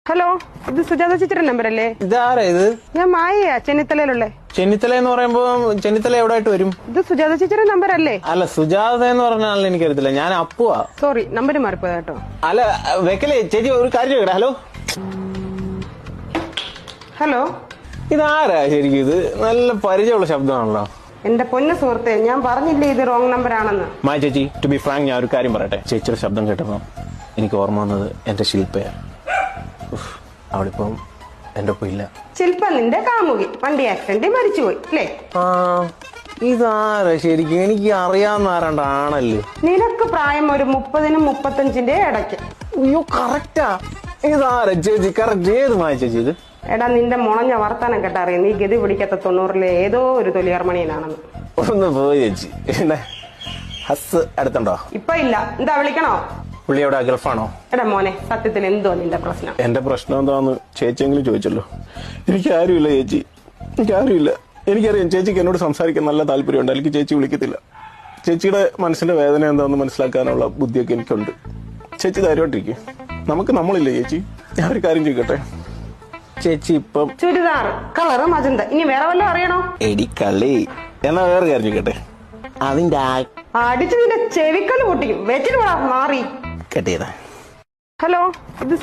Hello, ഇത് സുജാത ചേച്ചിയുടെ number അല്ലേ? ഇതാരാ ഇത്? ഞാൻ മായയാ, ചെന്നിത്തലയിലുള്ള. ചെന്നിത്തല എന്ന് പറയുമ്പോ ചെന്നിത്തല എവിടായിട്ട് വരും? ഇത് സുജാത ചേച്ചിയുടെ നമ്പർ അല്ലേ? അല്ല, സുജാത എന്ന് പറഞ്ഞ ആളിനെ എനിക്കറിയത്തില്ല. ഞാൻ അപ്പുവാ. സോറി, നമ്പർ മാറിപ്പോയ കേട്ടോ. അല്ല, വെക്കലേ ചേച്ചി, ഒരു കാര്യം കേട്ടോ. ഹലോ ഹലോ, ഇതാരാ ശരിക്കും? ഇത് നല്ല പരിചയമുള്ള ശബ്ദമാണല്ലോ. എന്റെ പൊന്ന സുഹൃത്തെ, ഞാൻ പറഞ്ഞില്ലേ ഇത് റോങ് നമ്പർ ആണെന്ന്. മായ ചേച്ചി, ടു ബി ഫ്രാങ്ക്, ഞാൻ ഒരു കാര്യം പറയട്ടെ. ചേച്ചിയുടെ ശബ്ദം കേട്ടപ്പോ എനിക്ക് ഓർമ്മ വന്നത് എന്റെ ശില്പയാണ്. അവളിപ്പം എന്റെ ഒപ്പം ഇല്ല. ശില്പ നിന്റെ കാമുകി വണ്ടി ആക്സിഡന്റിൽ മരിച്ചുപോയി അല്ലേ? ഇതാരാ ശരിക്കും? എനിക്ക് അറിയാവുന്ന ആരാണ്ടാണല്ലേ. നിനക്ക് പ്രായം ഒരു 30-നും 35-ന്റെ ഇടയ്ക്ക്. അയ്യോ, കറക്റ്റാ. ഇതാരാ ചേച്ചി? കറക്റ്റ്. ഏത് മായ ചേച്ചി ഇത്? എടാ, നിന്റെ മുളഞ്ഞ വർത്താനം കേട്ടറിയാം നീ ഗതി പിടിക്കാത്ത 90-ലെ ഏതോ ഒരു തൊലിയാർമണിയനാണെന്ന്. ഒന്ന് പോയി ചേച്ചി. പിന്നെ ഹസ് അടുത്തുണ്ടോ? ഇപ്പൊ ഇല്ല. എന്താ വിളിക്കണോ? പുള്ളി എവിടെ? ഗൾഫാണോ? എടാ മോനെ, സത്യത്തിൽ എന്തോ നിന്റെ പ്രശ്നം? എന്റെ പ്രശ്നം എന്താന്ന് ചേച്ചിയെങ്കിലും ചോദിച്ചല്ലോ. എനിക്ക് ആരുമില്ല ചേച്ചി, എനിക്ക് ആരുമില്ല. എനിക്കറിയാം ചേച്ചിക്ക് എന്നോട് സംസാരിക്കാൻ നല്ല താല്പര്യമുണ്ട്, അല്ലെങ്കിൽ ചേച്ചി വിളിക്കത്തില്ല. ചേച്ചിയുടെ മനസ്സിന്റെ വേദന എന്താണെന്ന് മനസ്സിലാക്കാനുള്ള ബുദ്ധിയൊക്കെ എനിക്കുണ്ട്. ചേച്ചി ധൈര്യമായിട്ടിരിക്കും. നമുക്ക് നമ്മളില്ലേ ചേച്ചി? ഞാൻ ഒരു കാര്യം ചോദിക്കട്ടെ ചേച്ചി? ഇപ്പം ചുരിദാർ കളറ് മജന്ത, ഇനി വേറെ വല്ലതും അറിയണോ? എടി കള്ളി, എന്നാ വേറെ കാര്യം ചോദിക്കട്ടെ? അതിന്റെ അടിച്ചു നിന്റെ ചെവിക്കല് പൊട്ടിക്കും. വെച്ചിട്ട് മാറി കെട്ടിയതാ. ഹലോ, ഇത്